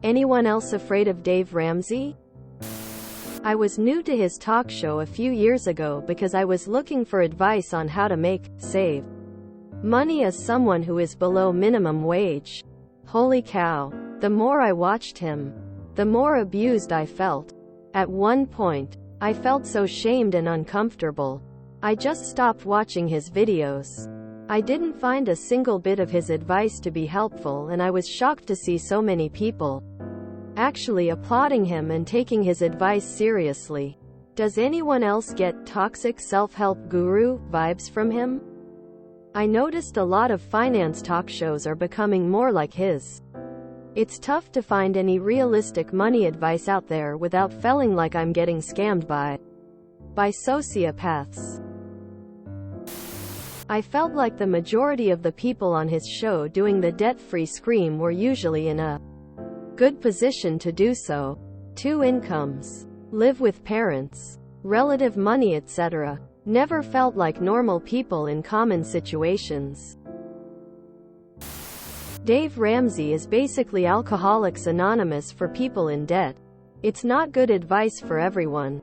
Anyone else afraid of Dave Ramsey? I was new to his talk show a few years ago because I was looking for advice on how to save money as someone who is below minimum wage. Holy cow. The more I watched him, the more abused I felt. At one point, I felt so shamed and uncomfortable. I just stopped watching his videos. I didn't find a single bit of his advice to be helpful, and I was shocked to see so many people actually applauding him and taking his advice seriously. Does anyone else get toxic self-help guru vibes from him? I noticed a lot of finance talk shows are becoming more like his. It's tough to find any realistic money advice out there without feeling like I'm getting scammed by sociopaths. I felt like the majority of the people on his show doing the debt-free scream were usually in a good position to do so. 2 incomes, live with parents, relative money, etc. Never felt like normal people in common situations. Dave Ramsey is basically Alcoholics Anonymous for people in debt. It's not good advice for everyone.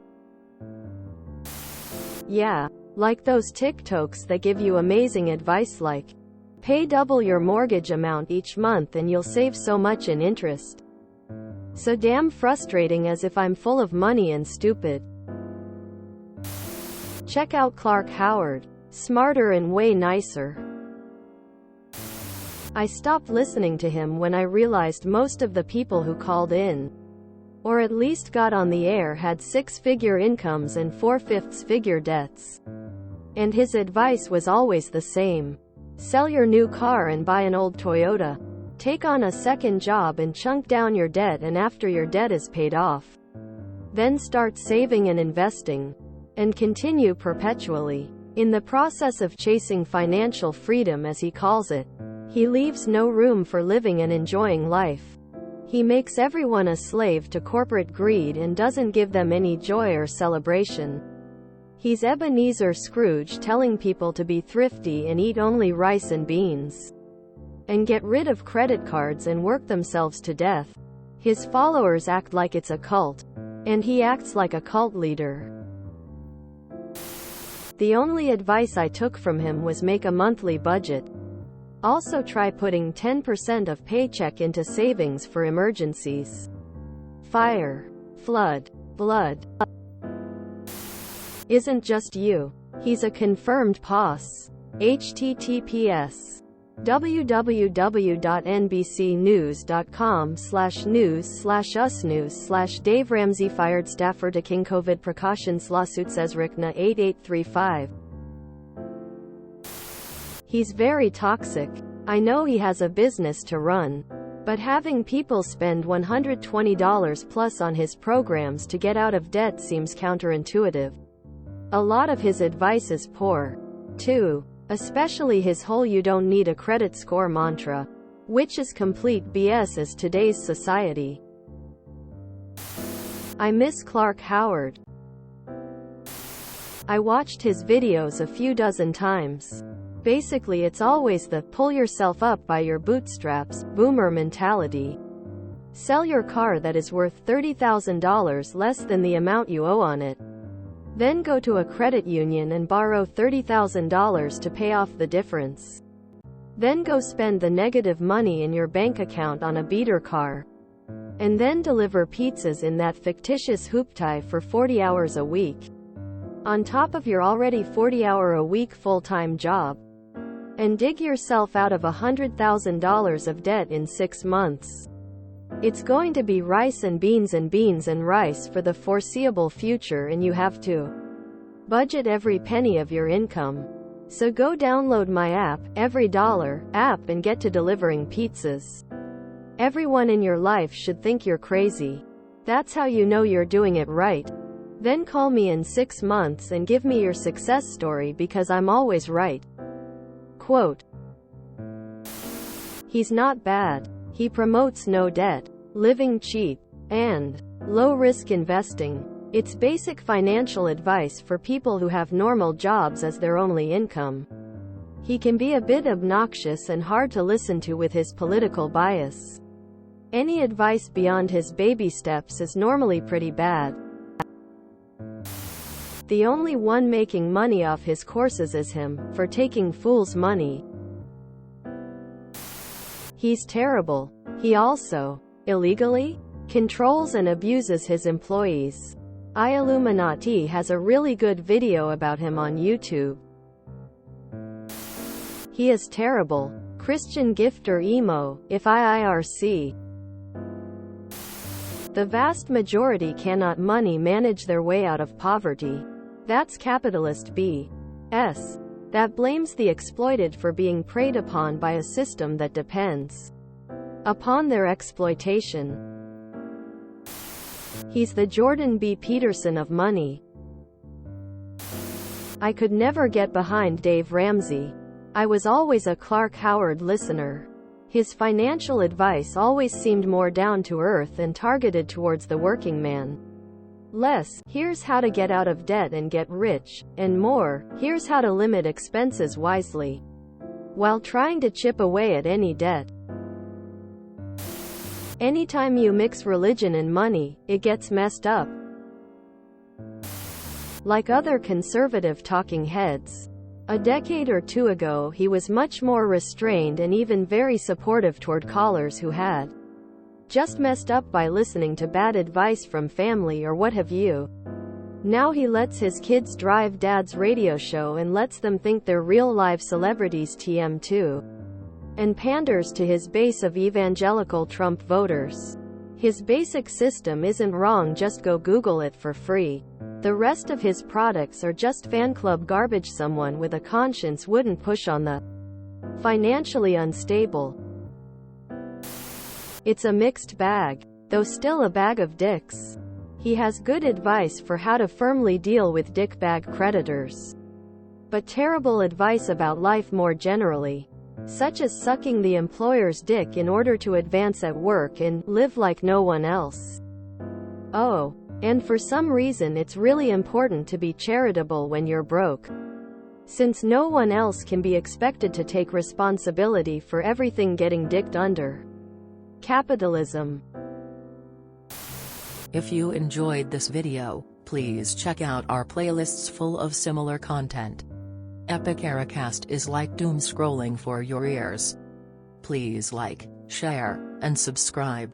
Yeah, like those TikToks that give you amazing advice like, pay double your mortgage amount each month and you'll save so much in interest. So damn frustrating, as if I'm full of money and stupid. Check out Clark Howard. Smarter and way nicer. I stopped listening to him when I realized most of the people who called in, or at least got on the air, had 6-figure incomes and 4/5-figure debts. And his advice was always the same. Sell your new car and buy an old Toyota. Take on a second job and chunk down your debt, and after your debt is paid off, then start saving and investing. And continue perpetually. In the process of chasing financial freedom, as he calls it, he leaves no room for living and enjoying life. He makes everyone a slave to corporate greed and doesn't give them any joy or celebration. He's Ebenezer Scrooge telling people to be thrifty and eat only rice and beans, and get rid of credit cards and work themselves to death. His followers act like it's a cult, and he acts like a cult leader. The only advice I took from him was make a monthly budget. Also try putting 10% of paycheck into savings for emergencies. Fire, flood, blood. Isn't just you. He's a confirmed POS. https www.nbcnews.com/news/usnews/Dave Ramsey fired staffer to King COVID precautions lawsuit, says Rikna 8835. He's very toxic. I know he has a business to run, but having people spend $120 plus on his programs to get out of debt seems counterintuitive. A lot of his advice is poor, too. Especially his whole "you don't need a credit score" mantra, which is complete BS as today's society. I miss Clark Howard. I watched his videos a few dozen times. Basically it's always the pull yourself up by your bootstraps boomer mentality. Sell your car that is worth $30,000 less than the amount you owe on it. Then go to a credit union and borrow $30,000 to pay off the difference. Then go spend the negative money in your bank account on a beater car. And then deliver pizzas in that fictitious hoopty for 40 hours a week, on top of your already 40-hour-a-week full-time job. And dig yourself out of $100,000 of debt in 6 months. It's going to be rice and beans and beans and rice for the foreseeable future, and you have to budget every penny of your income. So go download my app, Every Dollar app, and get to delivering pizzas. Everyone in your life should think you're crazy. That's how you know you're doing it right. Then call me in 6 months and give me your success story, because I'm always right. Quote, he's not bad. He promotes no debt, living cheap, and low-risk investing. It's basic financial advice for people who have normal jobs as their only income. He can be a bit obnoxious and hard to listen to with his political bias. Any advice beyond his baby steps is normally pretty bad. The only one making money off his courses is him, for taking fool's money. He's terrible. He also, illegally, controls and abuses his employees. Illuminati has a really good video about him on YouTube. He is terrible. Christian gifter emo, if IIRC. The vast majority cannot money manage their way out of poverty. That's capitalist BS. That blames the exploited for being preyed upon by a system that depends upon their exploitation. He's the Jordan B. Peterson of money. I could never get behind Dave Ramsey. I was always a Clark Howard listener. His financial advice always seemed more down to earth and targeted towards the working man. Less, here's how to get out of debt and get rich, and more, here's how to limit expenses wisely, while trying to chip away at any debt. Anytime you mix religion and money, it gets messed up. Like other conservative talking heads. A decade or two ago he was much more restrained and even very supportive toward callers who had just messed up by listening to bad advice from family or what have you. Now he lets his kids drive dad's radio show and lets them think they're real-life celebrities too. And panders to his base of evangelical Trump voters. His basic system isn't wrong, just go Google it for free. The rest of his products are just fan club garbage someone with a conscience wouldn't push on the financially unstable. It's a mixed bag, though still a bag of dicks. He has good advice for how to firmly deal with dickbag creditors, but terrible advice about life more generally, such as sucking the employer's dick in order to advance at work and live like no one else. Oh, and for some reason it's really important to be charitable when you're broke, since no one else can be expected to take responsibility for everything getting dicked under. Capitalism. If you enjoyed this video, please check out our playlists full of similar content. Epic Ericast is like doom scrolling for your ears. Please like, share, and subscribe.